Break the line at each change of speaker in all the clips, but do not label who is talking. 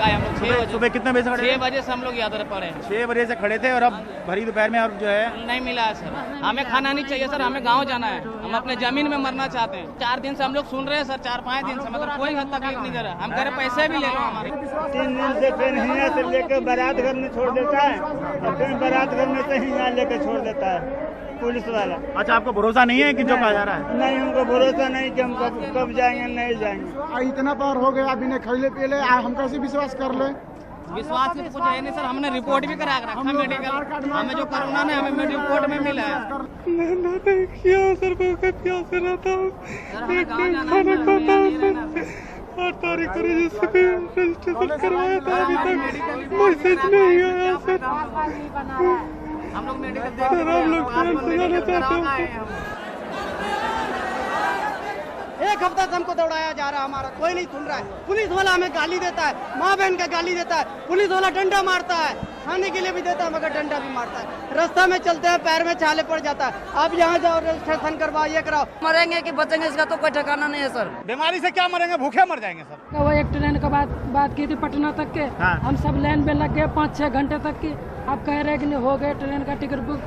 आए हम लोग 6 बजे।
सुबह कितने बजे से खड़े?
6 बजे से हम लोग यात्रा पर हैं।
6 बजे से खड़े थे और अब भरी दोपहर में और जो है
नहीं मिला है सर। हमें खाना नहीं चाहिए सर, हमें गाँव जाना है, हम अपने जमीन में मरना चाहते हैं। 4 दिन से हम लोग सुन रहे हैं सर, 4-5 दिन से, मतलब कोई हद तक नहीं दे रहा। हम कह रहे पैसे भी ले लो हमारे।
3 दिन से फिर यहाँ से लेकर बारात घर में छोड़ देता है और फिर बारात घर में से ही यहाँ लेकर छोड़ देता है पुलिस वाला।
अच्छा, आपको भरोसा नहीं है कि जो कहा जा रहा है?
नहीं, हमको भरोसा नहीं कि हम कब जाएंगे नहीं जाएंगे।
इतना बार हो गया, अभी नहीं खैले पीले, हम कैसे विश्वास कर ले?
विश्वास की तो कुछ है नहीं सर। हमने रिपोर्ट भी करा रखा मेडिकल, हमें जो कोरोना ने हमें रिपोर्ट में मिला है।
सर 8 तारीख को रजिस्ट्रेशन करवाया था, अभी तक मैसेज नहीं आया सर।
हम लोग मेडिकल
सर हम लोग जाना चाहते हैं।
1 हफ्ता से हमको दौड़ाया जा रहा है, हमारा कोई नहीं सुन रहा है। पुलिस वाला हमें गाली देता है, माँ बहन का गाली देता है, पुलिस वाला डंडा मारता है, खाने के लिए भी देता है मगर डंडा भी मारता है। रास्ता में चलते हैं पैर में छाले पड़ जाता है। अब यहाँ जाओ रजिस्ट्रेशन करवाओ, ये कराओ।
मरेंगे कि बचेंगे इसका तो कोई ठिकाना नहीं है सर।
बीमारी से क्या मरेंगे, भूखे मर जाएंगे सर।
वो एक ट्रेन का बात की थी पटना तक के।
हाँ।
हम सब लाइन में लग गए 5-6 घंटे तक की। अब कह रहे कि नहीं हो गए ट्रेन का टिकट बुक,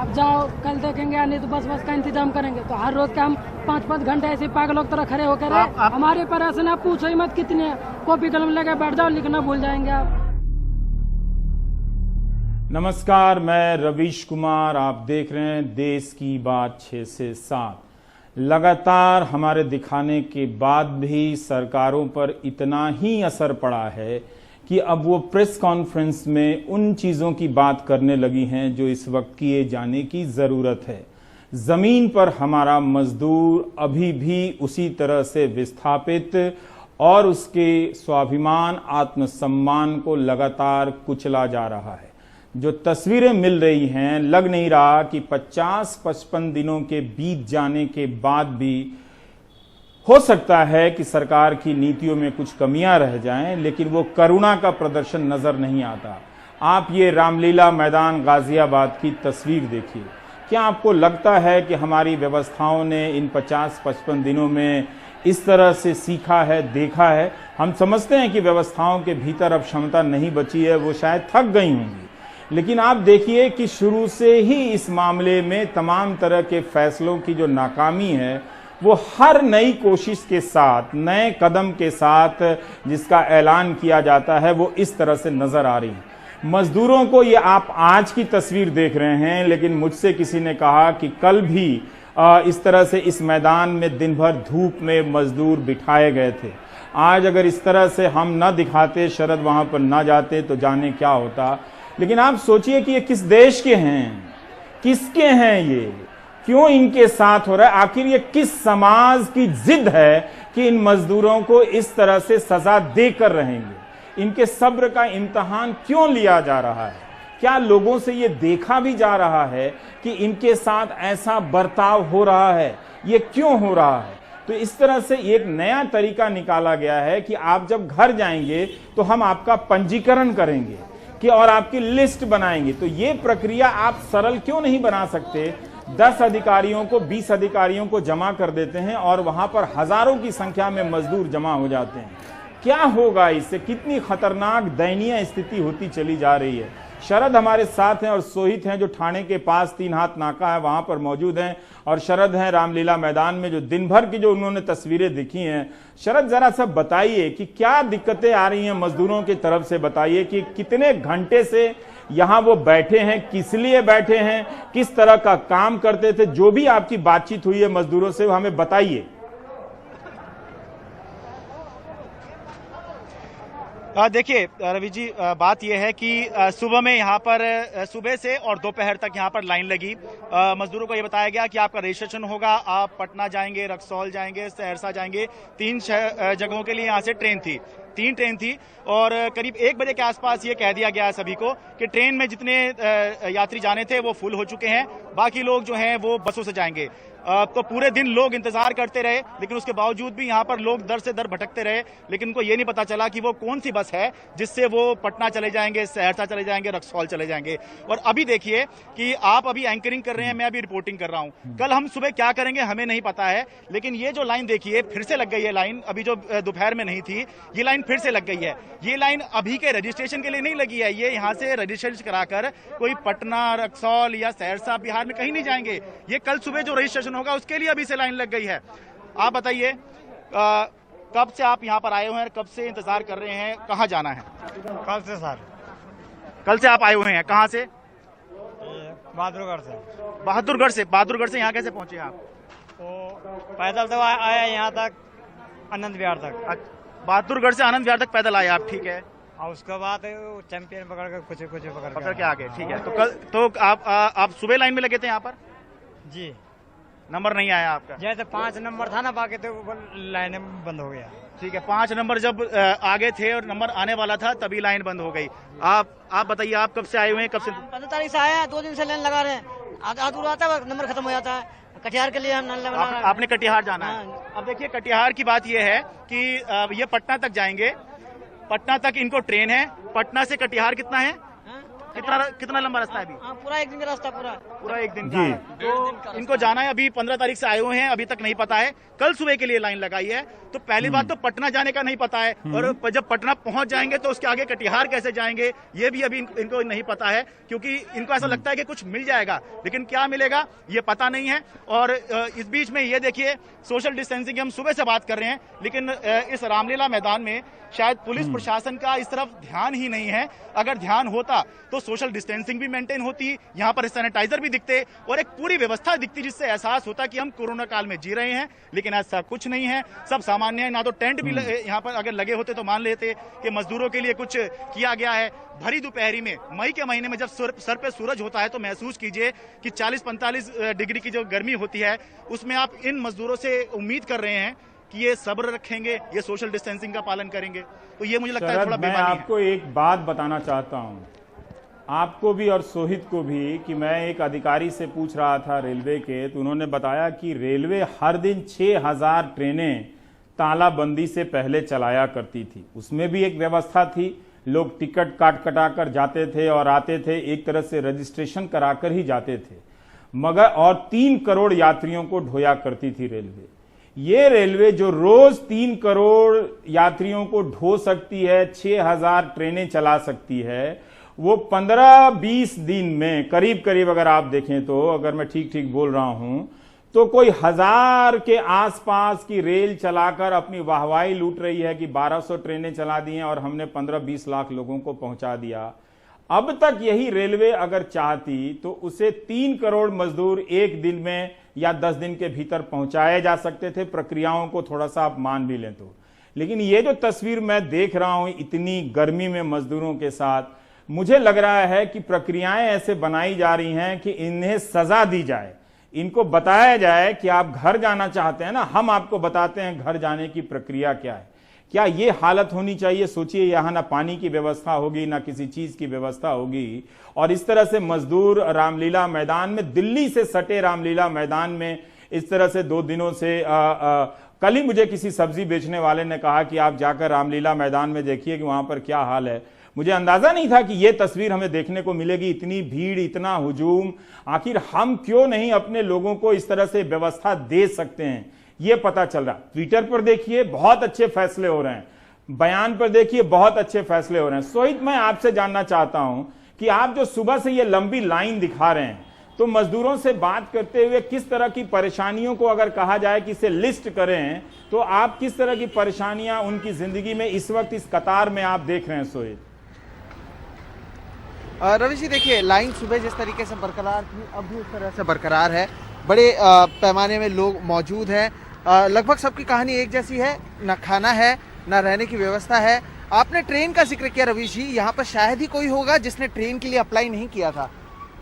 अब जाओ कल देखेंगे, नहीं तो बस का इंतजाम करेंगे। तो हर रोज का हम 5-5 घंटे ऐसे पागलों की तरह खड़े होकर हमारे परेशान। आप पूछो ही मत कितने, कॉपी कलम लेके बैठ जाओ, लिखना भूल जाएंगे आप।
नमस्कार, मैं रवीश कुमार, आप देख रहे हैं देश की बात 6 से 7। लगातार हमारे दिखाने के बाद भी सरकारों पर इतना ही असर पड़ा है कि अब वो प्रेस कॉन्फ्रेंस में उन चीज़ों की बात करने लगी हैं जो इस वक्त किए जाने की ज़रूरत है। ज़मीन पर हमारा मजदूर अभी भी उसी तरह से विस्थापित और उसके स्वाभिमान आत्मसम्मान को लगातार कुचला जा रहा है। जो तस्वीरें मिल रही हैं, लग नहीं रहा कि 50-55 दिनों के बीत जाने के बाद भी हो सकता है कि सरकार की नीतियों में कुछ कमियां रह जाएं, लेकिन वो करुणा का प्रदर्शन नजर नहीं आता। आप ये रामलीला मैदान गाजियाबाद की तस्वीर देखिए। क्या आपको लगता है कि हमारी व्यवस्थाओं ने इन 50-55 दिनों में इस तरह से सीखा है, देखा है? हम समझते हैं कि व्यवस्थाओं के भीतर अब क्षमता नहीं बची है, वो शायद थक गई होंगी, लेकिन आप देखिए कि शुरू से ही इस मामले में तमाम तरह के फैसलों की जो नाकामी है, वो हर नई कोशिश के साथ, नए कदम के साथ जिसका ऐलान किया जाता है, वो इस तरह से नजर आ रही है। मजदूरों को, ये आप आज की तस्वीर देख रहे हैं, लेकिन मुझसे किसी ने कहा कि कल भी इस तरह से इस मैदान में दिन भर धूप में मजदूर बिठाए गए थे। आज अगर इस तरह से हम न दिखाते, शरद वहां पर न जाते, तो जाने क्या होता। लेकिन आप सोचिए कि ये किस देश के हैं, किसके हैं ये, क्यों इनके साथ हो रहा है? आखिर ये किस समाज की जिद है कि इन मजदूरों को इस तरह से सजा देकर रहेंगे? इनके सब्र का इम्तिहान क्यों लिया जा रहा है? क्या लोगों से ये देखा भी जा रहा है कि इनके साथ ऐसा बर्ताव हो रहा है? ये क्यों हो रहा है? तो इस तरह से एक नया तरीका निकाला गया है कि आप जब घर जाएंगे तो हम आपका पंजीकरण करेंगे कि और आपकी लिस्ट बनाएंगे। तो ये प्रक्रिया आप सरल क्यों नहीं बना सकते? 10 अधिकारियों को, 20 अधिकारियों को जमा कर देते हैं और वहां पर हजारों की संख्या में मजदूर जमा हो जाते हैं। क्या होगा इससे? कितनी खतरनाक दयनीय स्थिति होती चली जा रही है। शरद हमारे साथ हैं और सोहित हैं, जो ठाणे के पास 3 हाथ नाका है वहां पर मौजूद हैं, और शरद हैं रामलीला मैदान में, जो दिन भर की जो उन्होंने तस्वीरें दिखी हैं। शरद, जरा सब बताइए कि क्या दिक्कतें आ रही हैं मजदूरों की तरफ से? बताइए कि कितने घंटे से यहां वो बैठे हैं, किस लिए बैठे हैं, किस तरह का काम करते थे? जो भी आपकी बातचीत हुई है मजदूरों से, वो हमें बताइए।
देखिए रवि जी, बात यह है कि सुबह में यहाँ पर सुबह से और दोपहर तक यहाँ पर लाइन लगी। मजदूरों को ये बताया गया कि आपका रजिस्ट्रेशन होगा, आप पटना जाएंगे, रक्सौल जाएंगे, सहरसा जाएंगे। 3 जगहों के लिए यहाँ से ट्रेन थी, 3 ट्रेन थी, और करीब 1 बजे के आसपास ये कह दिया गया सभी को कि ट्रेन में जितने यात्री जाने थे वो फुल हो चुके हैं, बाकी लोग जो हैं वो बसों से जाएंगे। तो पूरे दिन लोग इंतजार करते रहे, लेकिन उसके बावजूद भी यहाँ पर लोग दर से दर भटकते रहे, लेकिन उनको ये नहीं पता चला कि वो कौन सी बस है जिससे वो पटना चले जाएंगे, सहरसा चले जाएंगे, रक्सौल चले जाएंगे। और अभी देखिए कि आप अभी एंकरिंग कर रहे हैं, मैं अभी रिपोर्टिंग कर रहा हूँ। कल हम सुबह क्या करेंगे हमें नहीं पता है, लेकिन ये जो लाइन देखिए फिर से लग गई है लाइन, अभी जो दोपहर में नहीं थी, ये लाइन फिर से लग गई है। ये लाइन अभी के रजिस्ट्रेशन के लिए नहीं लगी है, ये यहाँ से रजिस्ट्रेशन कराकर कोई पटना, रक्सौल या सहरसा, बिहार में कहीं नहीं जाएंगे। ये कल सुबह जो रजिस्ट्रेशन होगा उसके लिए अभी से लाइन लग गई है। आप बताइए कब से आप यहाँ पर आए हुए हैं, कब से इंतजार कर रहे हैं, कहाँ जाना है?
कल से सर,
कल से आप आए हुए हैं, कहाँ से?
बहादुरगढ़ से।
बहादुरगढ़ से यहाँ कैसे पहुंचे आप?
तो पैदल तो आया यहाँ तक, आनंद विहार तक।
बहादुरगढ़ से आनंद विहार तक पैदल आए आप, ठीक है।
और उसके बाद चैंपियन पकड़ कर कुछ
पकड़ के आ गए, ठीक है। तो कल तो आप सुबह लाइन में लगे थे यहाँ पर?
जी।
नंबर नहीं आया आपका?
जैसे 5 नंबर था ना, बाकी तो लाइन बंद हो गया।
ठीक है, 5 नंबर जब आगे थे और नंबर आने वाला था तभी लाइन बंद हो गई। आप बताइए, आप कब से आए हुए हैं, कब से?
15 तारीख से आए हैं, 2 दिन से लाइन लगा रहे हैं। आधा दूर आता है, नंबर खत्म हो जाता है। कटिहार के लिए हम
आपने कटिहार जाना है। अब देखिए, कटिहार की बात यह है कि ये पटना तक जाएंगे, पटना तक इनको ट्रेन है। पटना से कटिहार कितना है, कितना लंबा रास्ता है अभी?
पूरा एक दिन का रास्ता, पूरा
एक दिन का है। तो इनको जाना है, अभी 15 तारीख से आए हुए हैं, अभी तक नहीं पता है। कल सुबह के लिए लाइन लगाई है। तो पहली बात तो पटना जाने का नहीं पता है, और जब पटना पहुंच जाएंगे तो उसके आगे कटिहार कैसे जाएंगे ये भी अभी इनको नहीं पता है, क्योंकि इनको ऐसा लगता है कि कुछ मिल जाएगा, लेकिन क्या मिलेगा ये पता नहीं है। और इस बीच में ये देखिए, सोशल डिस्टेंसिंग की हम सुबह से बात कर रहे हैं, लेकिन इस रामलीला मैदान में शायद पुलिस प्रशासन का इस तरफ ध्यान ही नहीं है। अगर ध्यान होता तो सोशल डिस्टेंसिंग भी मेंटेन होती, यहाँ पर सैनिटाइजर भी दिखते और एक पूरी व्यवस्था दिखती, जिससे एहसास होता कि हम कोरोना काल में जी रहे हैं। लेकिन ऐसा कुछ नहीं है, सब सामान्य है। ना तो टेंट भी यहाँ पर अगर लगे होते तो मान लेते कि मजदूरों के लिए कुछ किया गया है। भरी दोपहरी में, मई के महीने में जब सर पे सूरज होता है तो महसूस कीजिए कि 40-45 डिग्री की जो गर्मी होती है, उसमें आप इन मजदूरों से उम्मीद कर रहे हैं कि ये सब्र रखेंगे, ये सोशल डिस्टेंसिंग का पालन करेंगे। तो ये मुझे लगता है थोड़ा बेईमानी है।
मैं आपको एक बात बताना चाहता हूँ, आपको भी और सोहित को भी, कि मैं एक अधिकारी से पूछ रहा था रेलवे के, तो उन्होंने बताया कि रेलवे हर दिन 6000 ट्रेनें तालाबंदी से पहले चलाया करती थी। उसमें भी एक व्यवस्था थी, लोग टिकट कटा कर जाते थे और आते थे, एक तरह से रजिस्ट्रेशन कराकर ही जाते थे, मगर और 3 करोड़ यात्रियों को ढोया करती थी रेलवे। ये रेलवे जो रोज 3 करोड़ यात्रियों को ढो सकती है, 6000 ट्रेनें चला सकती है, वो 15-20 दिन में करीब अगर आप देखें तो, अगर मैं ठीक बोल रहा हूं, तो कोई 1000 के आसपास की रेल चलाकर अपनी वाहवाही लूट रही है कि 1200 ट्रेनें चला दी हैं और हमने 15-20 लाख लोगों को पहुंचा दिया। अब तक यही रेलवे अगर चाहती तो उसे 3 करोड़ मजदूर एक दिन में या 10 दिन के भीतर पहुंचाए जा सकते थे, प्रक्रियाओं को थोड़ा सा आप मान भी लें तो। लेकिन ये जो तस्वीर मैं देख रहा हूं इतनी गर्मी में मजदूरों के साथ, मुझे लग रहा है कि प्रक्रियाएं ऐसे बनाई जा रही हैं कि इन्हें सजा दी जाए, इनको बताया जाए कि आप घर जाना चाहते हैं ना, हम आपको बताते हैं घर जाने की प्रक्रिया क्या है। क्या ये हालत होनी चाहिए? सोचिए, यहां ना पानी की व्यवस्था होगी, ना किसी चीज की व्यवस्था होगी, और इस तरह से मजदूर रामलीला मैदान में, दिल्ली से सटे रामलीला मैदान में इस तरह से 2 दिनों से कल ही मुझे किसी सब्जी बेचने वाले ने कहा कि आप जाकर रामलीला मैदान में देखिए कि वहां पर क्या हाल है। मुझे अंदाजा नहीं था कि यह तस्वीर हमें देखने को मिलेगी, इतनी भीड़, इतना हुजूम। आखिर हम क्यों नहीं अपने लोगों को इस तरह से व्यवस्था दे सकते हैं, ये पता चल रहा। ट्विटर पर देखिए बहुत अच्छे फैसले हो रहे हैं, बयान पर देखिए बहुत अच्छे फैसले हो रहे हैं। सोहित, मैं आपसे जानना चाहता हूं कि आप जो सुबह से ये लंबी लाइन दिखा रहे हैं, तो मजदूरों से बात करते हुए किस तरह की परेशानियों को अगर कहा जाए कि इसे लिस्ट करें, तो आप किस तरह की परेशानियां उनकी जिंदगी में इस वक्त इस कतार में आप देख रहे हैं? सोहित,
रवि जी, देखिए लाइन सुबह जिस तरीके से बरकरार थी अब भी उस तरह से बरकरार है। बड़े पैमाने में लोग मौजूद हैं। लगभग सबकी कहानी एक जैसी है, ना खाना है ना रहने की व्यवस्था है। आपने ट्रेन का जिक्र किया रवि जी, यहाँ पर शायद ही कोई होगा जिसने ट्रेन के लिए अप्लाई नहीं किया था।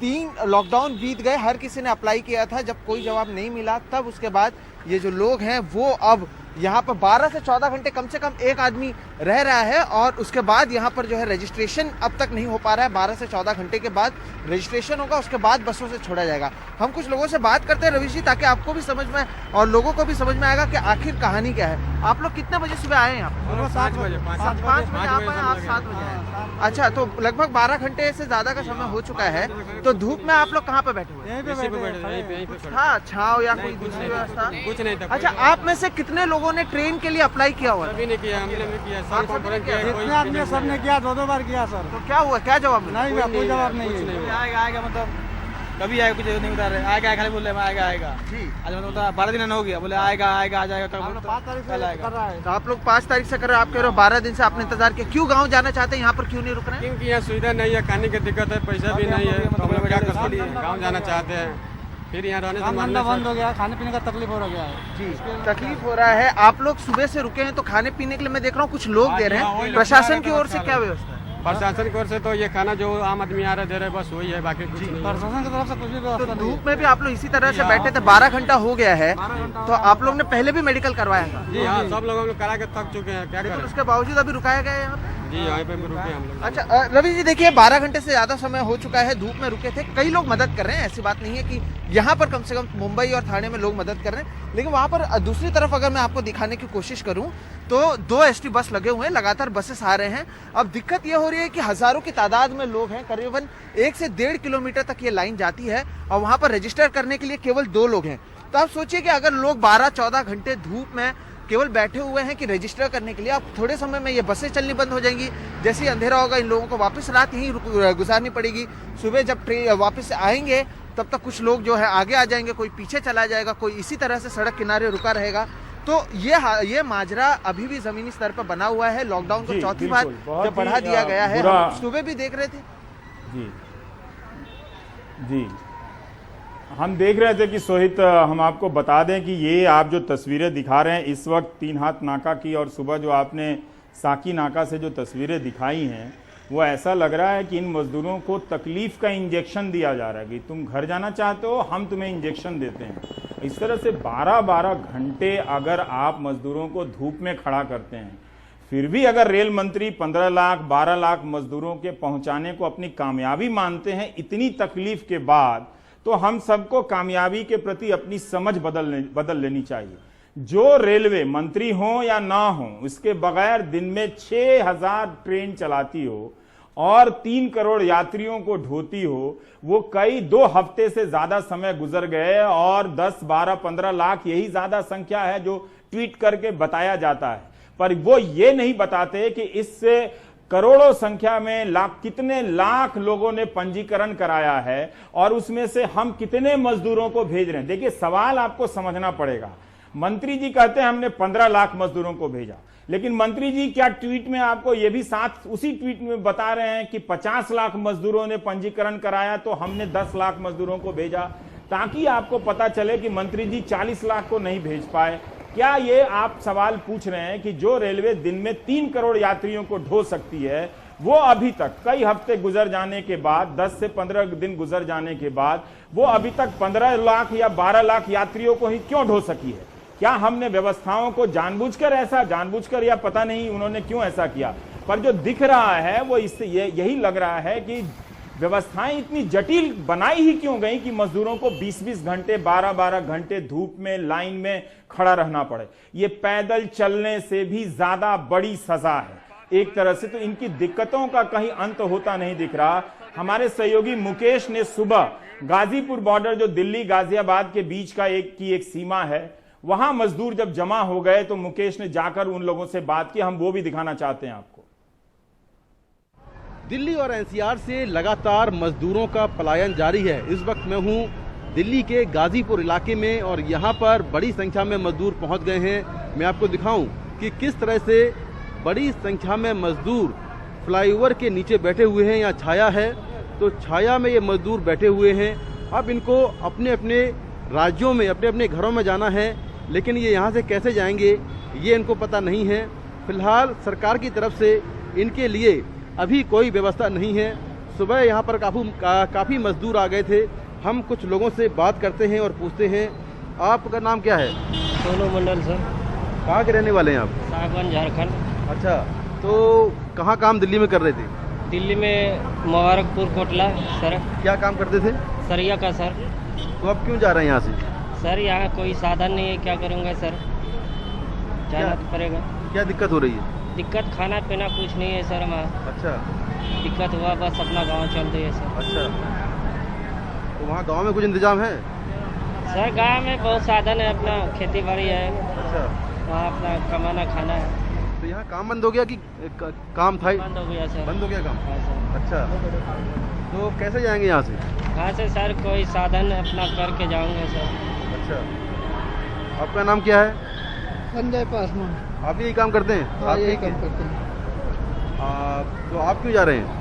3 लॉकडाउन बीत गए, हर किसी ने अप्लाई किया था। जब कोई जवाब नहीं मिला तब उसके बाद ये जो लोग हैं वो अब यहाँ पर 12 से 14 घंटे कम से कम एक आदमी रह रहा है, और उसके बाद यहाँ पर जो है रजिस्ट्रेशन अब तक नहीं हो पा रहा है। 12 से 14 घंटे के बाद रजिस्ट्रेशन होगा, उसके बाद बसों से छोड़ा जाएगा। हम कुछ लोगों से बात करते हैं रवि जी, ताकि आपको भी समझ में और लोगों को भी समझ में आएगा कि आखिर कहानी क्या है। आप लोग कितने बजे सुबह आए यहाँ पे?
5 बजे
5 बजे आप आए, आप 7 बजे आए। अच्छा, तो लगभग 12 घंटे से ज्यादा का समय हो चुका है, तो धूप में आप लोग कहाँ पे बैठे हुए?
यहीं पे
हाँ, छाव या कोई दूसरी व्यवस्था?
कुछ नहीं था।
अच्छा, आप में से कितने लोगों ने ट्रेन के लिए अप्लाई किया हुआ?
अभी नहीं किया, हमने भी किया,
आप सबने किया?
जितने आदमी सबने किया, 2 बार किया सर।
तो क्या हुआ, क्या जवाब मिला?
नहीं, कोई जवाब नहीं है।
आएगा मतलब कभी आएगा, कुछ नहीं बता रहे। आएगा खाली बोल रहे आएगा।
जी,
आज मतलब 12 दिन हो गया, बोले आएगा आ जाएगा।
5 तारीख से कर रहा है।
तो आप लोग 5 तारीख से कर रहे हो, आप कह रहे हो 12 दिन से आपने इंतजार किया, क्यों गाँव जाना चाहते हैं, यहाँ पर क्यों नहीं रुक रहे हैं?
क्योंकि यहाँ सुविधा नहीं है, खाने की दिक्कत है, पैसा भी नहीं है, तो हम लोग क्या कर सकते हैं, गाँव जाना चाहते हैं, फिर यहाँ रहने से बंद हो गया, खाने पीने का तकलीफ हो गया है।
जी, तकलीफ हो रहा है। आप लोग सुबह से रुके हैं, तो खाने पीने के लिए मैं देख रहा हूँ कुछ लोग दे रहे हैं, प्रशासन की ओर से क्या व्यवस्था है?
प्रशासन की ओर से तो ये खाना जो आम आदमी आ रहे दे रहे बस वही है, बाकी कुछ नहीं। प्रशासन की तरफ से कुछ भी
तो धूप में भी आप लोग इसी तरह से बैठे थे, 12 घंटा हो गया है, तो आप लोग ने पहले भी मेडिकल करवाया था?
जी हाँ, सब लोग हम लोग करा के थक चुके हैं, क्या
लेकिन
करें।
उसके बावजूद अभी रुकाया गया है यहाँ पे?
जी, यहाँ पे रुके हम लोग।
अच्छा, रवि जी देखिए, 12 घंटे से ज्यादा समय हो चुका है, धूप में रुके थे, कई लोग मदद कर रहे हैं, ऐसी बात नहीं है कि यहाँ पर कम से कम मुंबई और थाने में लोग मदद कर रहे हैं, लेकिन वहाँ पर दूसरी तरफ अगर मैं आपको दिखाने की कोशिश करूँ तो 2 ST बस लगे हुए हैं, लगातार बसेस आ रहे हैं। अब दिक्कत ये हो रही है कि हजारों की तादाद में लोग हैं, करीबन 1 से 1.5 किलोमीटर तक ये लाइन जाती है और वहाँ पर रजिस्टर करने के लिए केवल 2 लोग हैं। तो आप सोचिए कि अगर लोग 12-14 घंटे धूप में केवल बैठे हुए हैं कि रजिस्टर करने के लिए, अब थोड़े समय में ये बसें चलनी बंद हो जाएंगी, जैसे ही अंधेरा होगा इन लोगों को वापस रात यहीं गुजारनी पड़ेगी, सुबह जब ट्रेन वापस आएंगे तब तक कुछ लोग जो है आगे आ जाएंगे, कोई पीछे चला जाएगा, कोई इसी तरह से सड़क किनारे रुका रहेगा। तो ये माजरा अभी भी जमीनी स्तर पर बना हुआ है। लॉकडाउन को चौथी बार जब बढ़ा दिया गया है, हम सुबह भी देख रहे थे।
जी, हम देख रहे थे कि सोहित, हम आपको बता दें कि ये आप जो तस्वीरें दिखा रहे हैं इस वक्त 3 हाथ नाका की, और सुबह जो आपने साकी नाका से जो तस्वीरें दिखाई हैं, वो ऐसा लग रहा है कि इन मजदूरों को तकलीफ का इंजेक्शन दिया जा रहा है कि तुम घर जाना चाहते हो, हम तुम्हें इंजेक्शन देते हैं। इस तरह से 12-12 घंटे अगर आप मजदूरों को धूप में खड़ा करते हैं, फिर भी अगर रेल मंत्री 15 लाख 12 लाख मजदूरों के पहुंचाने को अपनी कामयाबी मानते हैं इतनी तकलीफ के बाद, तो हम सबको कामयाबी के प्रति अपनी समझ बदल लेनी चाहिए। जो रेलवे मंत्री हो या ना हो, इसके बगैर दिन में 6000 ट्रेन चलाती हो और 3 करोड़ यात्रियों को ढोती हो, वो कई 2 हफ्ते से ज्यादा समय गुजर गए और 10, 12, 15 लाख यही ज्यादा संख्या है जो ट्वीट करके बताया जाता है, पर वो ये नहीं बताते कि इससे करोड़ों संख्या में कितने लाख लोगों ने पंजीकरण कराया है और उसमें से हम कितने मजदूरों को भेज रहे हैं। देखिए, सवाल आपको समझना पड़ेगा। मंत्री जी कहते हैं हमने 15 लाख मजदूरों को भेजा, लेकिन मंत्री जी क्या ट्वीट में आपको ये भी साथ उसी ट्वीट में बता रहे हैं कि 50 लाख मजदूरों ने पंजीकरण कराया तो हमने 10 लाख मजदूरों को भेजा, ताकि आपको पता चले कि मंत्री जी 40 लाख को नहीं भेज पाए। क्या ये आप सवाल पूछ रहे हैं कि जो रेलवे दिन में 3 करोड़ यात्रियों को ढो सकती है, वो अभी तक कई हफ्ते गुजर जाने के बाद, 10 से 15 दिन गुजर जाने के बाद, वो अभी तक 15 लाख या 12 लाख यात्रियों को ही क्यों ढो सकी है? क्या हमने व्यवस्थाओं को जानबूझकर या पता नहीं उन्होंने क्यों ऐसा किया? पर जो दिख रहा है वो इससे यही लग रहा है कि व्यवस्थाएं इतनी जटिल बनाई ही क्यों गई कि मजदूरों को 20-20 घंटे 12-12 घंटे धूप में लाइन में खड़ा रहना पड़े। ये पैदल चलने से भी ज्यादा बड़ी सजा है एक तरह से। तो इनकी दिक्कतों का कहीं अंत होता नहीं दिख रहा। हमारे सहयोगी मुकेश ने सुबह गाजीपुर बॉर्डर, जो दिल्ली गाजियाबाद के बीच का एक सीमा है, वहां मजदूर जब जमा हो गए तो मुकेश ने जाकर उन लोगों से बात की। हम वो भी दिखाना चाहते हैं आपको।
दिल्ली और एनसीआर से लगातार मजदूरों का पलायन जारी है। इस वक्त मैं हूं दिल्ली के गाजीपुर इलाके में और यहां पर बड़ी संख्या में मजदूर पहुंच गए हैं। मैं आपको दिखाऊं कि किस तरह से बड़ी संख्या में मजदूर फ्लाईओवर के नीचे बैठे हुए हैं। यहाँ छाया है, तो छाया में ये मजदूर बैठे हुए हैं। अब इनको अपने अपने राज्यों में, अपने अपने घरों में जाना है, लेकिन ये यहाँ से कैसे जाएंगे ये इनको पता नहीं है। फिलहाल सरकार की तरफ से इनके लिए अभी कोई व्यवस्था नहीं है। सुबह यहाँ पर काफ़ी मजदूर आ गए थे। हम कुछ लोगों से बात करते हैं और पूछते हैं, आपका नाम क्या है?
सोनू मंडल सर।
कहाँ के रहने वाले हैं आप?
सागवान, झारखंड।
अच्छा, तो कहाँ काम दिल्ली में कर रहे थे?
दिल्ली में मुबारकपुर कोटला सर।
क्या काम करते थे?
सरिया का सर।
तो अब क्यों जा रहे हैं यहाँ से?
सर यहाँ कोई साधन नहीं है, क्या करूँगा सर। जाना तो पड़ेगा।
क्या दिक्कत हो रही है?
दिक्कत खाना पीना कुछ नहीं है सर हमारा।
अच्छा,
दिक्कत हुआ बस अपना गांव चल रही है सर।
अच्छा, तो वहाँ गांव में कुछ इंतजाम है?
सर गांव में बहुत साधन है, अपना खेती बाड़ी है।
अच्छा,
वहाँ अपना कमाना खाना है।
तो यहाँ काम बंद हो गया कि काम था?
बंद हो गया सर।
बंद हो गया काम?
हाँ सर।
अच्छा, तो कैसे जाएंगे यहाँ से?
यहाँ से सर कोई साधन अपना करके जाऊंगे सर।
अच्छा, आपका नाम क्या है?
संजय पासवान।
आप यही काम करते हैं?
हाँ, यही काम करते हैं।
तो आप क्यों जा रहे हैं?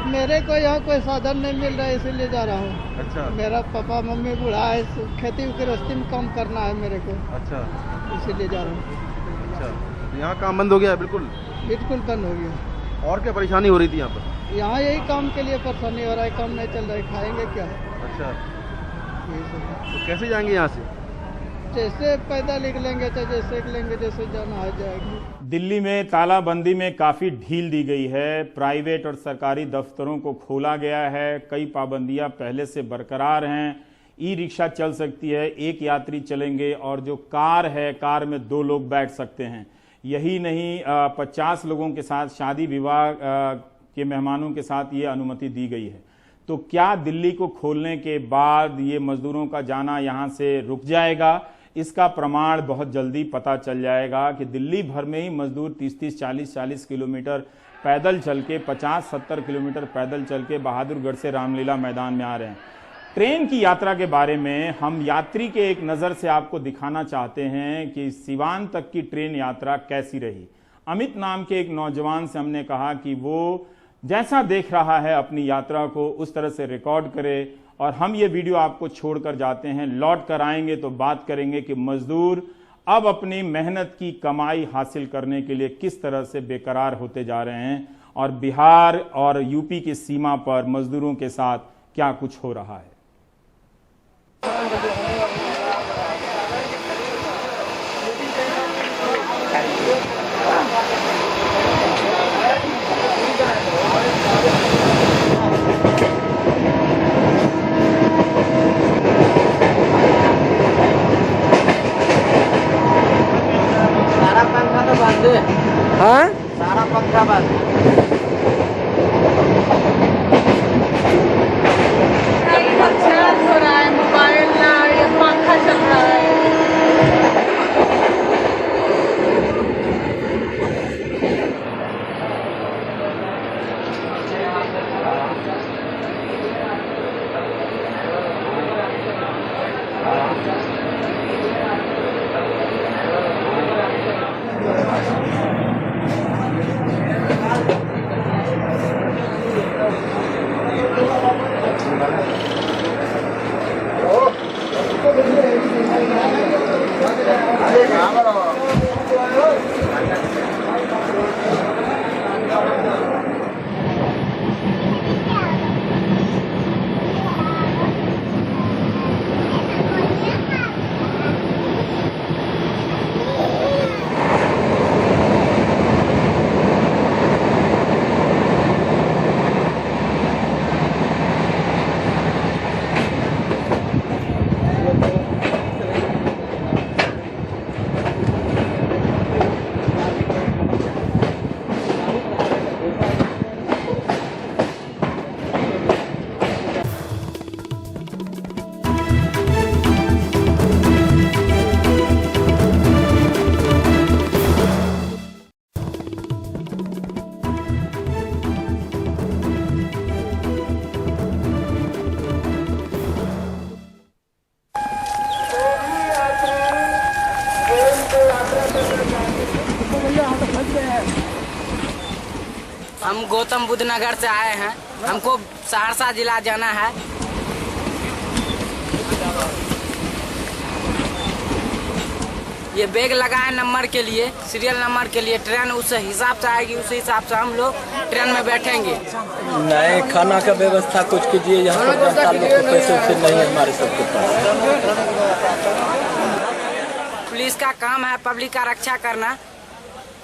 मेरे को यहाँ कोई साधन नहीं मिल रहा है इसीलिए जा रहा हूँ।
अच्छा,
मेरा पापा मम्मी बूढ़ा है, खेती गृहस्थी में काम करना है मेरे को,
अच्छा,
इसीलिए जा रहा हूँ।
अच्छा, तो यहाँ काम बंद हो गया है? बिल्कुल
बिल्कुल बंद हो गया।
और क्या परेशानी हो रही थी यहाँ पर?
यहाँ यही काम के लिए परेशानी हो रहा है, काम नहीं चल रहा है, खाएंगे क्या?
अच्छा,
यही सब है।
तो कैसे जाएंगे यहाँ से?
जैसे पैदल निकलेंगे तो जैसे निकलेंगे, जैसे जाना आ जाएगी।
दिल्ली में तालाबंदी में काफ़ी ढील दी गई है। प्राइवेट और सरकारी दफ्तरों को खोला गया है। कई पाबंदियां पहले से बरकरार हैं। ई रिक्शा चल सकती है, एक यात्री चलेंगे, और जो कार है, कार में 2 लोग बैठ सकते हैं। यही नहीं, 50 लोगों के साथ शादी विवाह के मेहमानों के साथ ये अनुमति दी गई है। तो क्या दिल्ली को खोलने के बाद ये मजदूरों का जाना यहाँ से रुक जाएगा? इसका प्रमाण बहुत जल्दी पता चल जाएगा कि दिल्ली भर में ही मजदूर 30-30, 40-40 किलोमीटर पैदल चल के, 50-70 किलोमीटर पैदल चल के बहादुरगढ़ से रामलीला मैदान में आ रहे हैं। ट्रेन की यात्रा के बारे में हम यात्री के एक नज़र से आपको दिखाना चाहते हैं कि सिवान तक की ट्रेन यात्रा कैसी रही। अमित नाम के एक नौजवान से हमने कहा कि वो जैसा देख रहा है अपनी यात्रा को उस तरह से रिकॉर्ड करे, और हम ये वीडियो आपको छोड़कर जाते हैं। लौट कर आएंगे तो बात करेंगे कि मजदूर अब अपनी मेहनत की कमाई हासिल करने के लिए किस तरह से बेकरार होते जा रहे हैं, और बिहार और यूपी की सीमा पर मजदूरों के साथ क्या कुछ हो रहा है।
हाँ, सारा पंखा बंद। चार्ज हो रहा है मोबाइल ना, ये पंखा चल रहा है।
हम गौतम बुद्ध नगर से आए हैं, हमको सहरसा जिला जाना है। ये बैग लगा है नंबर के लिए, सीरियल नंबर के लिए। ट्रेन उस हिसाब से आएगी, उस हिसाब से हम लोग ट्रेन में बैठेंगे।
नहीं, खाना का व्यवस्था कुछ कीजिए, यहाँ पर जनता लोग को पैसे वैसे नहीं है हमारे सबके पास।
पुलिस का काम है पब्लिक का रक्षा करना।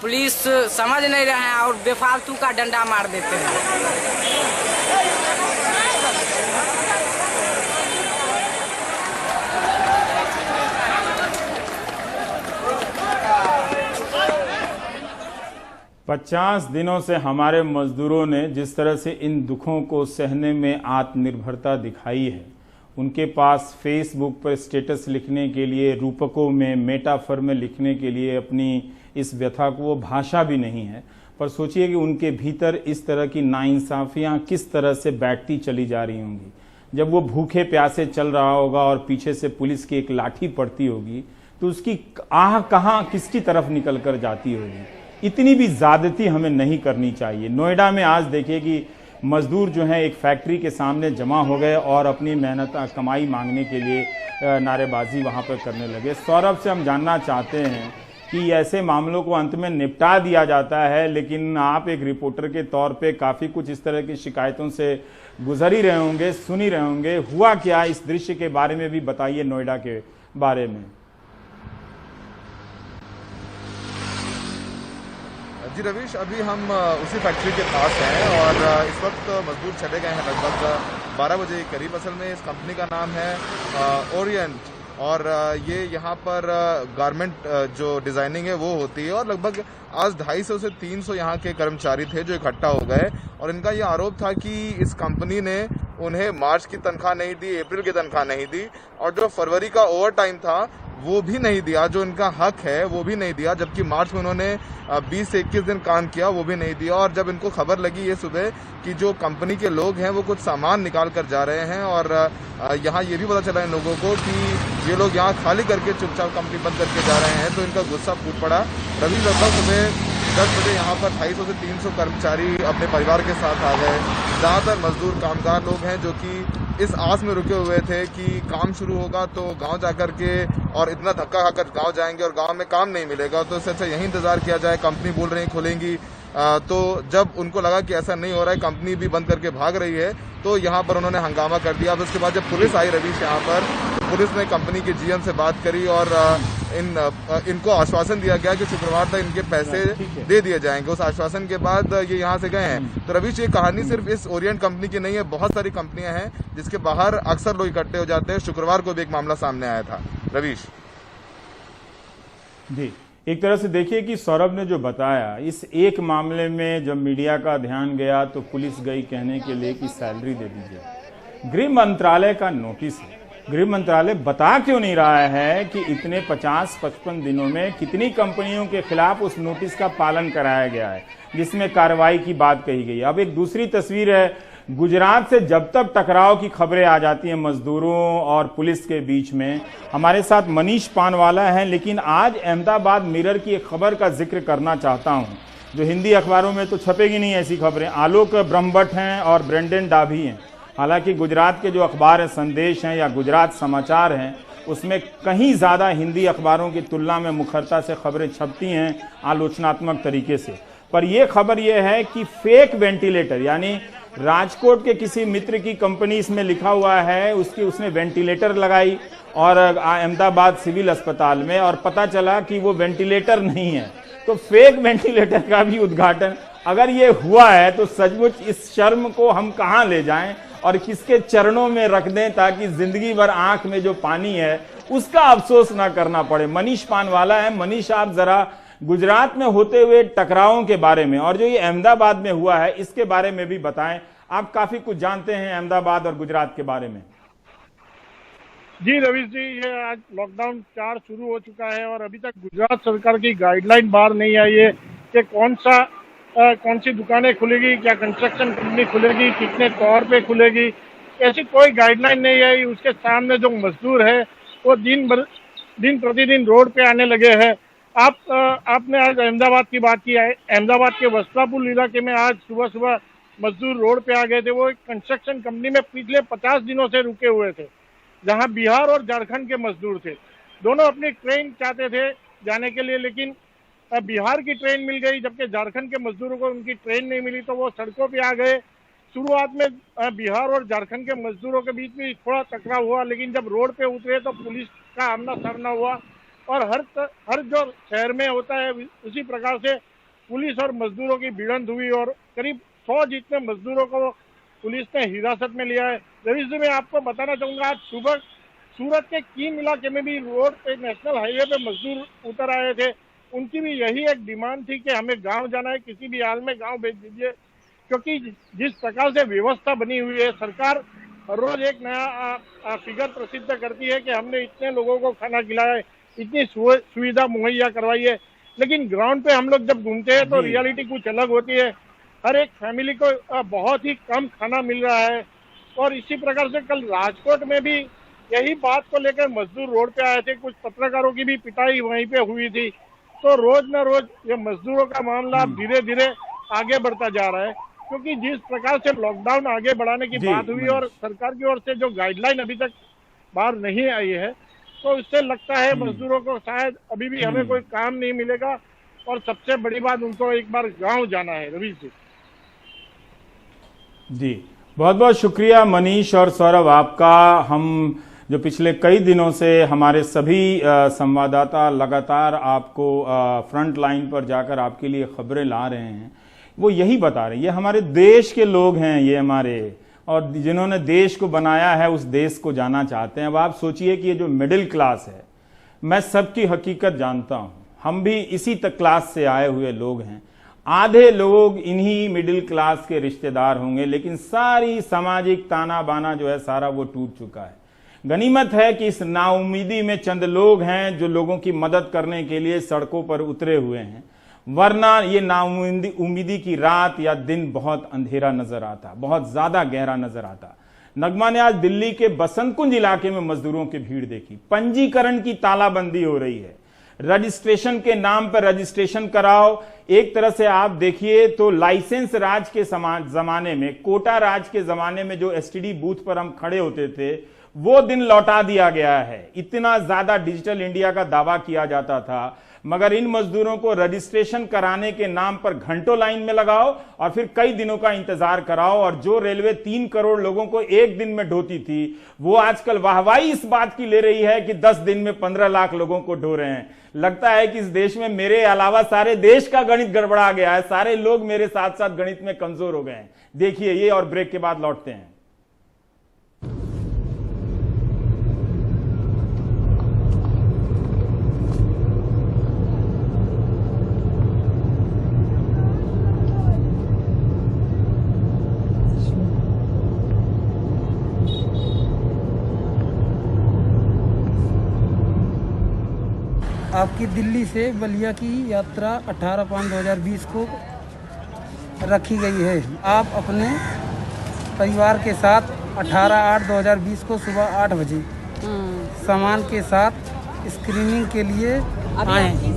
पुलिस समझ नहीं रहे हैं और बेफालतू का डंडा मार देते हैं।
50 दिनों से हमारे मजदूरों ने जिस तरह से इन दुखों को सहने में आत्मनिर्भरता दिखाई है, उनके पास फेसबुक पर स्टेटस लिखने के लिए, रूपकों में, मेटाफर में लिखने के लिए अपनी इस व्यथा को वो भाषा भी नहीं है। पर सोचिए कि उनके भीतर इस तरह की नाइंसाफियां किस तरह से बैठती चली जा रही होंगी। जब वो भूखे प्यासे चल रहा होगा और पीछे से पुलिस की एक लाठी पड़ती होगी तो उसकी आह कहाँ किसकी तरफ निकल कर जाती होगी। इतनी भी ज्यादती हमें नहीं करनी चाहिए। नोएडा में आज देखिए कि मजदूर जो हैं एक फैक्ट्री के सामने जमा हो गए और अपनी मेहनत कमाई मांगने के लिए नारेबाजी वहां पर करने लगे। सौरभ से हम जानना चाहते हैं कि ऐसे मामलों को अंत में निपटा दिया जाता है, लेकिन आप एक रिपोर्टर के तौर पे काफ़ी कुछ इस तरह की शिकायतों से गुजर ही रहे होंगे, सुन ही रहे होंगे। हुआ क्या, इस दृश्य के बारे में भी बताइए, नोएडा के बारे में।
जी रवीश, अभी हम उसी फैक्ट्री के पास हैं और इस वक्त मजदूर चले गए हैं लगभग 12 बजे के करीब। असल में इस कंपनी का नाम है ओरिएंट और ये यहाँ पर गारमेंट जो डिज़ाइनिंग है वो होती है और लगभग आज 250 से 300 यहाँ के कर्मचारी थे जो इकट्ठा हो गए और इनका ये आरोप था कि इस कंपनी ने उन्हें मार्च की तनख्वाह नहीं दी, अप्रैल की तनख्वाह नहीं दी और जो फरवरी का ओवर टाइम था वो भी नहीं दिया, जो इनका हक है वो भी नहीं दिया, जबकि मार्च में उन्होंने 20 से 21 दिन काम किया वो भी नहीं दिया। और जब इनको खबर लगी ये सुबह कि जो कंपनी के लोग हैं वो कुछ सामान निकाल कर जा रहे हैं और यहाँ ये भी पता चला इन लोगों को कि ये लोग यहाँ खाली करके चुपचाप कंपनी बंद करके जा रहे हैं, तो इनका गुस्सा फूट पड़ा। रवि लगभग सुबह 10 बजे यहाँ पर 250 से 300 कर्मचारी अपने परिवार के साथ आ गए। ज़्यादातर मजदूर कामगार लोग हैं जो कि इस आस में रुके हुए थे कि काम शुरू होगा तो गांव जाकर के और इतना धक्का खाकर गांव जाएंगे और गांव में काम नहीं मिलेगा, तो इससे अच्छा यहीं इंतजार किया जाए। कंपनी बोल रही खुलेंगी, तो जब उनको लगा कि ऐसा नहीं हो रहा है, कंपनी भी बंद करके भाग रही है, तो यहाँ पर उन्होंने हंगामा कर दिया। अब उसके बाद जब पुलिस आई रवीश यहाँ पर, तो पुलिस ने कंपनी के जीएम से बात करी और इनको आश्वासन दिया गया कि शुक्रवार तक इनके पैसे दे दिए जाएंगे। उस आश्वासन के बाद ये यहाँ से गए हैं। तो रवीश, ये कहानी सिर्फ इस ओरिएंट कंपनी की नहीं है, बहुत सारी कंपनियां हैं जिसके बाहर अक्सर लोग इकट्ठे हो जाते हैं। शुक्रवार को भी एक मामला सामने आया था। रवीश
जी, एक तरह से देखिए कि सौरभ ने जो बताया, इस एक मामले में जब मीडिया का ध्यान गया तो पुलिस गई कहने के लिए कि सैलरी दे दीजिए। गृह मंत्रालय का नोटिस है, गृह मंत्रालय बता क्यों नहीं रहा है कि इतने 50-55 दिनों में कितनी कंपनियों के खिलाफ उस नोटिस का पालन कराया गया है जिसमें कार्रवाई की बात कही गई। अब एक दूसरी तस्वीर है, गुजरात से जब तक टकराव की खबरें आ जाती हैं मजदूरों और पुलिस के बीच में। हमारे साथ मनीष पानवाला हैं, लेकिन आज अहमदाबाद मिरर की एक खबर का जिक्र करना चाहता हूं जो हिंदी अखबारों में तो छपेगी नहीं ऐसी खबरें। आलोक ब्रह्मभट्ट हैं और ब्रेंडन डाभी हैं। हालांकि गुजरात के जो अखबार हैं, संदेश हैं या गुजरात समाचार हैं, उसमें कहीं ज़्यादा हिंदी अखबारों की तुलना में मुखरता से खबरें छपती हैं आलोचनात्मक तरीके से। पर यह खबर यह है कि फेक वेंटिलेटर, यानी राजकोट के किसी मित्र की कंपनी इसमें लिखा हुआ है, उसने वेंटिलेटर लगाई और अहमदाबाद सिविल अस्पताल में, और पता चला कि वो वेंटिलेटर नहीं है। तो फेक वेंटिलेटर का भी उद्घाटन अगर ये हुआ है तो सचमुच इस शर्म को हम कहां ले जाएं और किसके चरणों में रख दें ताकि जिंदगी भर आंख में जो पानी है उसका अफसोस ना करना पड़े। मनीष पानवाला है। मनीष, आप जरा गुजरात में होते हुए टकरावों के बारे में और जो ये अहमदाबाद में हुआ है इसके बारे में भी बताएं। आप काफी कुछ जानते हैं अहमदाबाद और गुजरात के बारे में।
जी रवीश जी, ये आज लॉकडाउन 4 शुरू हो चुका है और अभी तक गुजरात सरकार की गाइडलाइन बाहर नहीं आई है कि कौन सी दुकानें खुलेगी, क्या कंस्ट्रक्शन कंपनी खुलेगी, कितने तौर पे खुलेगी, ऐसी कोई गाइडलाइन नहीं आई। उसके सामने जो मजदूर है वो दिन प्रतिदिन रोड पे आने लगे हैं। आपने आज अहमदाबाद की बात की है। अहमदाबाद के वस्त्रापुर इलाके में आज सुबह सुबह मजदूर रोड पे आ गए थे। वो एक कंस्ट्रक्शन कंपनी में पिछले 50 दिनों से रुके हुए थे, जहां बिहार और झारखंड के मजदूर थे। दोनों अपनी ट्रेन चाहते थे जाने के लिए, लेकिन बिहार की ट्रेन मिल गई, जबकि झारखंड के मजदूरों को उनकी ट्रेन नहीं मिली, तो वो सड़कों पे आ गए। शुरुआत में बिहार और झारखंड के मजदूरों के बीच में थोड़ा टकराव हुआ, लेकिन जब रोड पे उतरे तो पुलिस का आमना सामना हुआ और हर जो शहर में होता है उसी प्रकार से पुलिस और मजदूरों की भिड़ंत हुई और करीब 100 जितने मजदूरों को पुलिस ने हिरासत में लिया है। रवीश जी, मैं आपको बताना चाहूंगा, आज सुबह सूरत के कीम इलाके में भी रोड पे नेशनल हाईवे पे मजदूर उतर आए थे। उनकी भी यही एक डिमांड थी कि हमें गांव जाना है, किसी भी हाल में गांव भेज दीजिए, क्योंकि जिस प्रकार से व्यवस्था बनी हुई है, सरकार हर रोज एक नया फिगर प्रसिद्ध करती है कि हमने इतने लोगों को खाना खिलाया है, इतनी सुविधा मुहैया करवाई है, लेकिन ग्राउंड पे हम लोग जब घूमते हैं तो रियलिटी कुछ अलग होती है। हर एक फैमिली को बहुत ही कम खाना मिल रहा है। और इसी प्रकार से कल राजकोट में भी यही बात को लेकर मजदूर रोड पे आए थे, कुछ पत्रकारों की भी पिटाई वहीं पे हुई थी। तो रोज न रोज ये मजदूरों का मामला धीरे धीरे आगे बढ़ता जा रहा है, क्योंकि जिस प्रकार से लॉकडाउन आगे बढ़ाने की बात हुई और सरकार की ओर से जो गाइडलाइन अभी तक बाहर नहीं आई है, तो इससे लगता है मजदूरों को शायद अभी भी हमें कोई काम नहीं मिलेगा। और सबसे बड़ी बात, उनको एक बार गांव जाना है। रवीश जी,
बहुत बहुत शुक्रिया मनीष और सौरभ आपका। हम जो पिछले कई दिनों से हमारे सभी संवाददाता लगातार आपको फ्रंट लाइन पर जाकर आपके लिए खबरें ला रहे हैं, वो यही बता रहे हैं, ये हमारे देश के लोग हैं, ये हमारे, और जिन्होंने देश को बनाया है उस देश को जाना चाहते हैं। अब आप सोचिए कि ये जो मिडिल क्लास है, मैं सबकी हकीकत जानता हूं, हम भी इसी तक क्लास से आए हुए लोग हैं। आधे लोग इन्हीं मिडिल क्लास के रिश्तेदार होंगे, लेकिन सारी सामाजिक ताना बाना जो है सारा वो टूट चुका है। गनीमत है कि इस नाउमीदी में चंद लोग हैं जो लोगों की मदद करने के लिए सड़कों पर उतरे हुए हैं, वरना ये नाउमीदी की रात या दिन बहुत अंधेरा नजर आता, बहुत ज्यादा गहरा नजर आता। नगमा ने आज दिल्ली के बसंत कुंज इलाके में मजदूरों की भीड़ देखी। पंजीकरण की तालाबंदी हो रही है, रजिस्ट्रेशन के नाम पर रजिस्ट्रेशन कराओ। एक तरह से आप देखिए तो लाइसेंस राज के जमाने में, कोटा राज के जमाने में जो एसटीडी बूथ पर हम खड़े होते थे, वो दिन लौटा दिया गया है। इतना ज्यादा डिजिटल इंडिया का दावा किया जाता था, मगर इन मजदूरों को रजिस्ट्रेशन कराने के नाम पर घंटों लाइन में लगाओ और फिर कई दिनों का इंतजार कराओ। और जो रेलवे 3 करोड़ लोगों को एक दिन में ढोती थी, वो आजकल वाहवाही इस बात की ले रही है कि 10 दिन में 15 लाख लोगों को ढो रहे हैं। लगता है कि इस देश में मेरे अलावा सारे देश का गणित गड़बड़ा गया है, सारे लोग मेरे साथ साथ गणित में कमजोर हो गए हैं। देखिए ये, और ब्रेक के बाद लौटते हैं।
आपकी दिल्ली से बलिया की यात्रा 18/5/2020 को रखी गई है। आप अपने परिवार के साथ 18/8/2020 को सुबह 8 बजे सामान के साथ स्क्रीनिंग के लिए आए।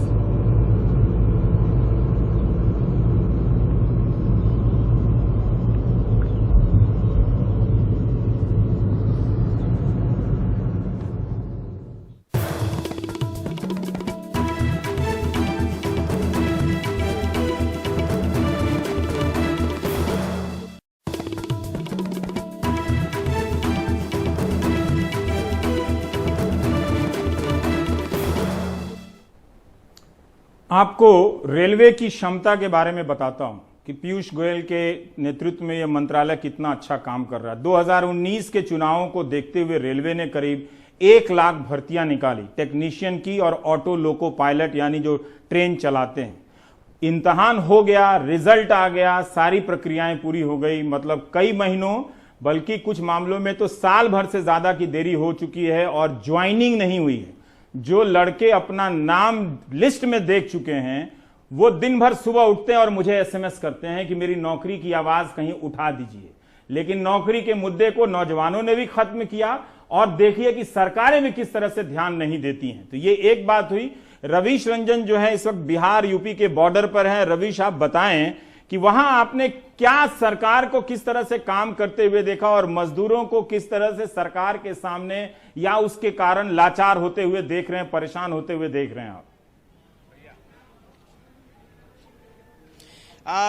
आपको रेलवे की क्षमता के बारे में बताता हूं कि पीयूष गोयल के नेतृत्व में यह मंत्रालय कितना अच्छा काम कर रहा है। 2019 के चुनावों को देखते हुए रेलवे ने करीब 1 लाख भर्तियां निकाली, टेक्नीशियन की और ऑटो लोको पायलट यानी जो ट्रेन चलाते हैं। इम्तहान हो गया, रिजल्ट आ गया, सारी प्रक्रियाएं पूरी हो गई। मतलब कई महीनों, बल्कि कुछ मामलों में तो साल भर से ज्यादा की देरी हो चुकी है और ज्वाइनिंग नहीं हुई है। जो लड़के अपना नाम लिस्ट में देख चुके हैं, वो दिन भर सुबह उठते हैं और मुझे एसएमएस करते हैं कि मेरी नौकरी की आवाज कहीं उठा दीजिए। लेकिन नौकरी के मुद्दे को नौजवानों ने भी खत्म किया, और देखिए कि सरकारें भी किस तरह से ध्यान नहीं देती हैं। तो ये एक बात हुई। रवीश रंजन जो है इस वक्त बिहार यूपी के बॉर्डर पर है। रवीश, आप बताएं कि वहां आपने क्या सरकार को किस तरह से काम करते हुए देखा और मजदूरों को किस तरह से सरकार के सामने या उसके कारण लाचार होते हुए देख रहे हैं, परेशान होते हुए देख रहे हैं आप?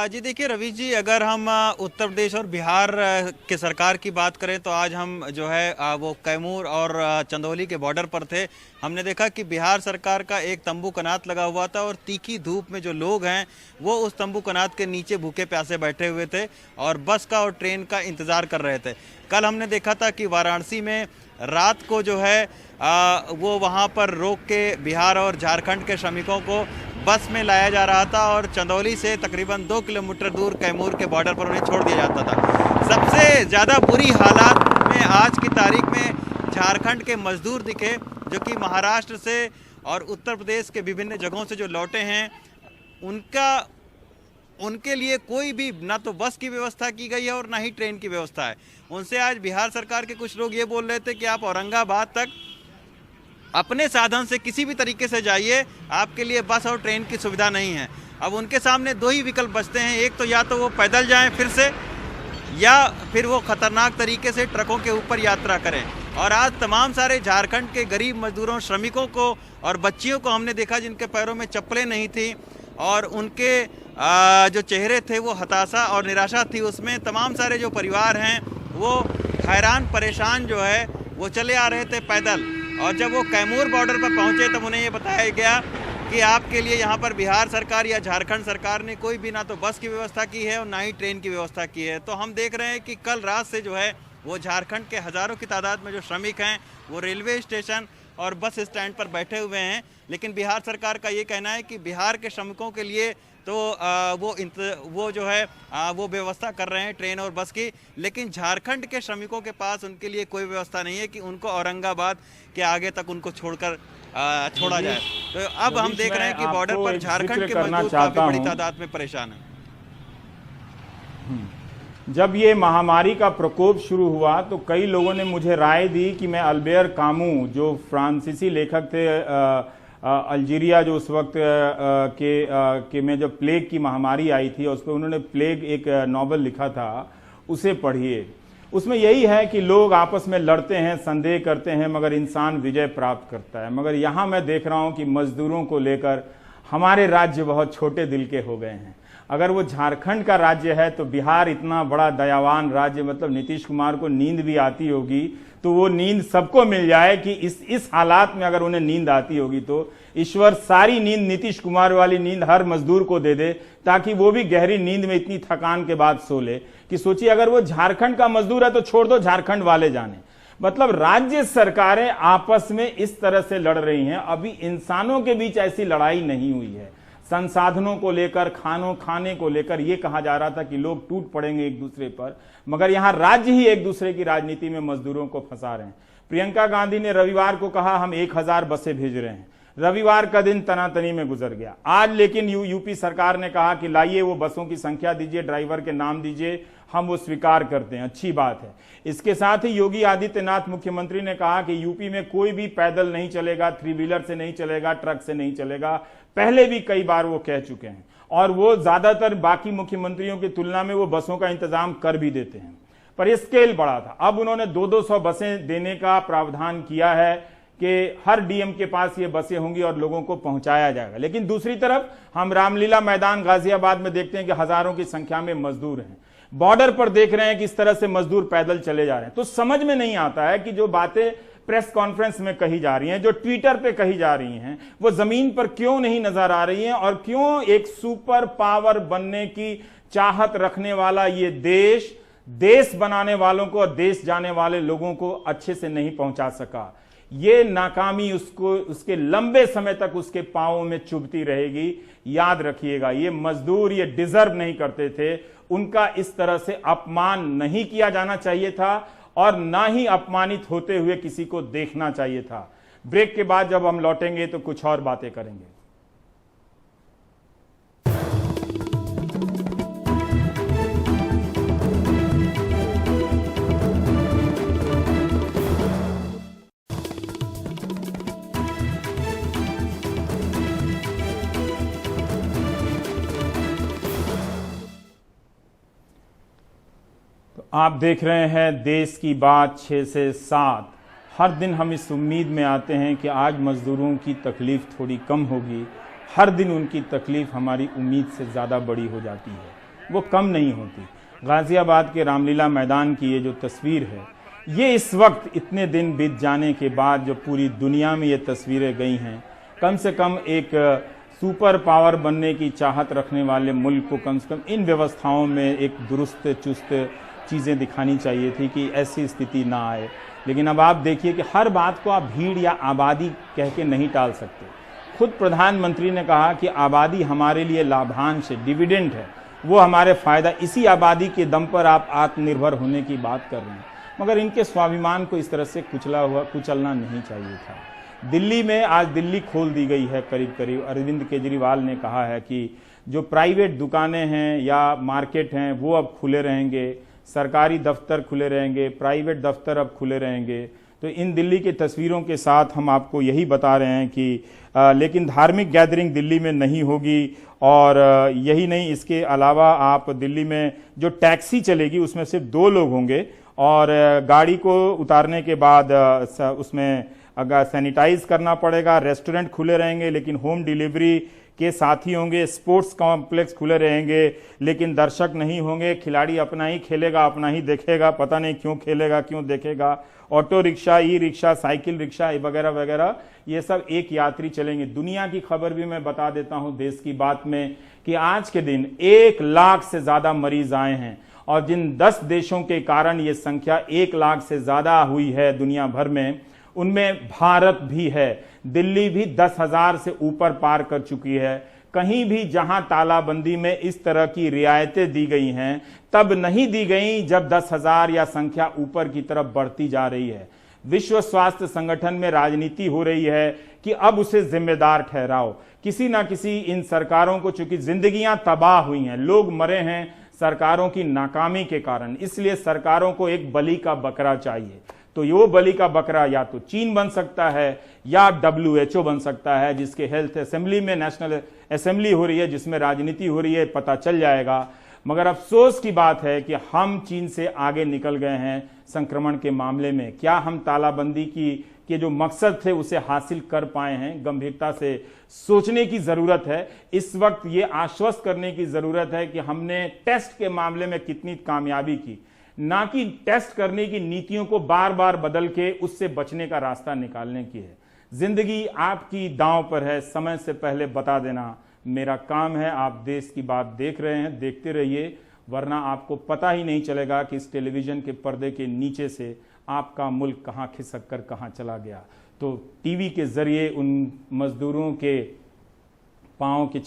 जी देखिए रवीश जी, अगर हम उत्तर प्रदेश और बिहार के सरकार की बात करें तो आज हम जो है वो कैमूर और चंदौली के बॉर्डर पर थे। हमने देखा कि बिहार सरकार का एक तंबू कनात लगा हुआ था और तीखी धूप में जो लोग हैं वो उस तंबू कनात के नीचे भूखे प्यासे बैठे हुए थे और बस का और ट्रेन का इंतज़ार कर रहे थे। कल हमने देखा था कि वाराणसी में रात को जो है वो वहाँ पर रोक के बिहार और झारखंड के श्रमिकों को बस में लाया जा रहा था और चंदौली से तकरीबन 2 किलोमीटर दूर कैमूर के बॉर्डर पर उन्हें छोड़ दिया जाता था। सबसे ज़्यादा बुरी हालात में आज की तारीख में झारखंड के मजदूर दिखे, जो कि महाराष्ट्र से और उत्तर प्रदेश के विभिन्न जगहों से जो लौटे हैं, उनके लिए कोई भी ना तो बस की व्यवस्था की गई है और ना ही ट्रेन की व्यवस्था है। उनसे आज बिहार सरकार के कुछ लोग ये बोल रहे थे कि आप औरंगाबाद तक अपने साधन से किसी भी तरीके से जाइए, आपके लिए बस और ट्रेन की सुविधा नहीं है। अब उनके सामने 2 ही विकल्प बचते हैं, एक तो या तो वो पैदल जाएं फिर से, या फिर वो खतरनाक तरीके से ट्रकों के ऊपर यात्रा करें। और आज तमाम सारे झारखंड के गरीब मजदूरों, श्रमिकों को और बच्चियों को हमने देखा जिनके पैरों में चप्पलें नहीं थी और उनके जो चेहरे थे वो हताशा और निराशा थी। उसमें तमाम सारे जो परिवार हैं वो हैरान परेशान जो है वो चले आ रहे थे पैदल। और जब वो कैमूर बॉर्डर पर पहुंचे तब उन्हें ये बताया गया कि आपके लिए यहाँ पर बिहार सरकार या झारखंड सरकार ने कोई भी ना तो बस की व्यवस्था की है और ना ही ट्रेन की व्यवस्था की है। तो हम देख रहे हैं कि कल रात से जो है वो झारखंड के हज़ारों की तादाद में जो श्रमिक हैं वो रेलवे स्टेशन और बस स्टैंड पर बैठे हुए हैं। लेकिन बिहार सरकार का ये कहना है कि बिहार के श्रमिकों के लिए तो वो जो है वो व्यवस्था कर रहे हैं ट्रेन और बस की, लेकिन झारखंड के श्रमिकों के पास उनके लिए कोई व्यवस्था नहीं है कि उनको औरंगाबाद के आगे तक उनको छोड़कर छोड़ा जाए। तो अब हम देख रहे हैं कि बॉर्डर पर झारखंड के मजदूर काफी बड़ी तादाद में परेशान हैं।
जब ये महामारी का प्रकोप शुरू हुआ तो कई लोगों ने मुझे राय दी कि मैं अल्बेर कामू, जो फ्रांसीसी लेखक थे अल्जीरिया, जो उस वक्त के में जब प्लेग की महामारी आई थी और उस पर उन्होंने प्लेग एक नॉवल लिखा था, उसे पढ़िए। उसमें यही है कि लोग आपस में लड़ते हैं, संदेह करते हैं, मगर इंसान विजय प्राप्त करता है। मगर यहाँ मैं देख रहा हूँ कि मजदूरों को लेकर हमारे राज्य बहुत छोटे दिल के हो गए हैं। अगर वो झारखंड का राज्य है तो बिहार इतना बड़ा दयावान राज्य, मतलब नीतीश कुमार को नींद भी आती होगी तो वो नींद सबको मिल जाए कि इस हालात में अगर उन्हें नींद आती होगी तो ईश्वर सारी नींद नीतीश कुमार वाली नींद हर मजदूर को दे दे, ताकि वो भी गहरी नींद में इतनी थकान के बाद सो ले कि सोचिए अगर वो झारखंड का मजदूर है तो छोड़ दो झारखंड वाले जाने। मतलब राज्य सरकारें आपस में इस तरह से लड़ रही हैं। अभी इंसानों के बीच ऐसी लड़ाई नहीं हुई है। संसाधनों को लेकर, खाने को लेकर ये कहा जा रहा था कि लोग टूट पड़ेंगे एक दूसरे पर, मगर यहां राज्य ही एक दूसरे की राजनीति में मजदूरों को फंसा रहे हैं। प्रियंका गांधी ने रविवार को कहा हम 1000 बसें भेज रहे हैं। रविवार का दिन तनातनी में गुजर गया। आज लेकिन यूपी सरकार ने कहा कि लाइए वो बसों की संख्या दीजिए, ड्राइवर के नाम दीजिए, हम वो स्वीकार करते हैं, अच्छी बात है। इसके साथ ही योगी आदित्यनाथ मुख्यमंत्री ने कहा कि यूपी में कोई भी पैदल नहीं चलेगा, 3 व्हीलर से नहीं चलेगा, ट्रक से नहीं चलेगा। पहले भी कई बार वो कह चुके हैं और वो ज्यादातर बाकी मुख्यमंत्रियों की तुलना में वो बसों का इंतजाम कर भी देते हैं, पर ये स्केल बड़ा था। अब उन्होंने 200 बसें देने का प्रावधान किया है कि हर डीएम के पास ये बसें होंगी और लोगों को पहुंचाया जाएगा। लेकिन दूसरी तरफ हम रामलीला मैदान गाजियाबाद में देखते हैं कि हजारों की संख्या में मजदूर हैं। बॉर्डर पर देख रहे हैं कि इस तरह से मजदूर पैदल चले जा रहे हैं। तो समझ में नहीं आता है कि जो बातें प्रेस कॉन्फ्रेंस में कही जा रही हैं, जो ट्विटर पे कही जा रही हैं, वो जमीन पर क्यों नहीं नजर आ रही हैं और क्यों एक सुपर पावर बनने की चाहत रखने वाला ये देश बनाने वालों को और देश जाने वाले लोगों को अच्छे से नहीं पहुंचा सका। ये नाकामी उसके लंबे समय तक उसके पांवों में चुभती रहेगी। याद रखिएगा, ये मजदूर ये डिजर्व नहीं करते थे। उनका इस तरह से अपमान नहीं किया जाना चाहिए था और ना ही अपमानित होते हुए किसी को देखना चाहिए था। ब्रेक के बाद जब हम लौटेंगे तो कुछ और बातें करेंगे। आप देख रहे हैं देश की बात 6 से 7। हर दिन हम इस उम्मीद में आते हैं कि आज मजदूरों की तकलीफ थोड़ी कम होगी। हर दिन उनकी तकलीफ हमारी उम्मीद से ज़्यादा बड़ी हो जाती है, वो कम नहीं होती। गाजियाबाद के रामलीला मैदान की ये जो तस्वीर है, ये इस वक्त इतने दिन बीत जाने के बाद जो पूरी दुनिया में ये तस्वीरें गई हैं, कम से कम एक सुपर पावर बनने की चाहत रखने वाले मुल्क को कम से कम इन व्यवस्थाओं में एक दुरुस्त चुस्त चीज़ें दिखानी चाहिए थी कि ऐसी स्थिति ना आए। लेकिन अब आप देखिए कि हर बात को आप भीड़ या आबादी कह के नहीं टाल सकते। खुद प्रधानमंत्री ने कहा कि आबादी हमारे लिए लाभांश है, डिविडेंड है, वो हमारे फायदा, इसी आबादी के दम पर आप आत्मनिर्भर होने की बात कर रहे हैं। मगर इनके स्वाभिमान को इस तरह से कुचलना नहीं चाहिए था। दिल्ली में आज दिल्ली खोल दी गई है करीब करीब। अरविंद केजरीवाल ने कहा है कि जो प्राइवेट दुकानें हैं या मार्केट हैं वो अब खुले रहेंगे, सरकारी दफ्तर खुले रहेंगे, प्राइवेट दफ्तर अब खुले रहेंगे। तो इन दिल्ली की तस्वीरों के साथ हम आपको यही बता रहे हैं कि लेकिन धार्मिक गैदरिंग दिल्ली में नहीं होगी। और यही नहीं, इसके अलावा आप दिल्ली में जो टैक्सी चलेगी उसमें सिर्फ 2 लोग होंगे और गाड़ी को उतारने के बाद उसमें अगर सैनिटाइज करना पड़ेगा। रेस्टोरेंट खुले रहेंगे लेकिन होम डिलीवरी के साथी होंगे। स्पोर्ट्स कॉम्प्लेक्स खुले रहेंगे लेकिन दर्शक नहीं होंगे। खिलाड़ी अपना ही खेलेगा, अपना ही देखेगा, पता नहीं क्यों खेलेगा, क्यों देखेगा। Auto rickshaw, e rickshaw, cycle rickshaw वगैरह वगैरह, ये सब एक यात्री चलेंगे। दुनिया की खबर भी मैं बता देता हूं देश की बात में कि आज के दिन 1 लाख से ज्यादा मरीज आए हैं और जिन 10 देशों के कारण ये संख्या 1 लाख से ज्यादा हुई है दुनिया भर में, उनमें भारत भी है। दिल्ली भी 10,000 से ऊपर पार कर चुकी है। कहीं भी जहां तालाबंदी में इस तरह की रियायतें दी गई हैं तब नहीं दी गई जब 10,000 या संख्या ऊपर की तरफ बढ़ती जा रही है। विश्व स्वास्थ्य संगठन में राजनीति हो रही है कि अब उसे जिम्मेदार ठहराओ। किसी ना किसी इन सरकारों को, चूंकि जिंदगियां तबाह हुई हैं, लोग मरे हैं सरकारों की नाकामी के कारण, इसलिए सरकारों को एक बलि का बकरा चाहिए। तो ये बलि का बकरा या तो चीन बन सकता है या WHO बन सकता है, जिसके हेल्थ असेंबली में नेशनल असेंबली हो रही है, जिसमें राजनीति हो रही है, पता चल जाएगा। मगर अफसोस की बात है कि हम चीन से आगे निकल गए हैं संक्रमण के मामले में। क्या हम तालाबंदी के जो मकसद थे उसे हासिल कर पाए हैं? गंभीरता से सोचने की जरूरत है। इस वक्त ये आश्वस्त करने की जरूरत है कि हमने टेस्ट के मामले में कितनी कामयाबी की, ना कि टेस्ट करने की नीतियों को बार बार बदल के उससे बचने का रास्ता निकालने की है। जिंदगी आपकी दांव पर है, समय से पहले बता देना मेरा काम है। आप देश की बात देख रहे हैं, देखते रहिए, वरना आपको पता ही नहीं चलेगा कि इस टेलीविजन के पर्दे के नीचे से आपका मुल्क कहां खिसक कर कहां चला गया। तो टीवी के जरिए उन मजदूरों के पांव के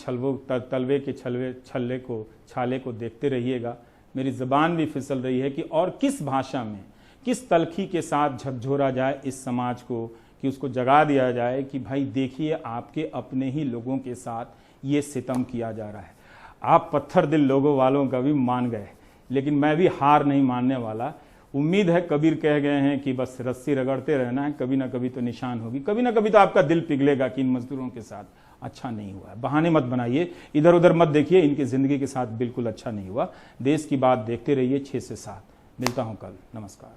तलवे के छाले को देखते रहिएगा। मेरी ज़बान भी फिसल रही है कि और किस भाषा में, किस तलखी के साथ झकझोरा जाए इस समाज को, कि उसको जगा दिया जाए कि भाई देखिए आपके अपने ही लोगों के साथ ये सितम किया जा रहा है। आप पत्थर दिल लोगों वालों का भी मान गए, लेकिन मैं भी हार नहीं मानने वाला। उम्मीद है, कबीर कह गए हैं कि बस रस्सी रगड़ते रहना है, कभी ना कभी तो निशान होगी, कभी ना कभी तो आपका दिल पिघलेगा कि इन मजदूरों के साथ अच्छा नहीं हुआ है। बहाने मत बनाइए, इधर उधर मत देखिए, इनकी जिंदगी के साथ बिल्कुल अच्छा नहीं हुआ। देश की बात देखते रहिए 6 से 7। मिलता हूं कल, नमस्कार।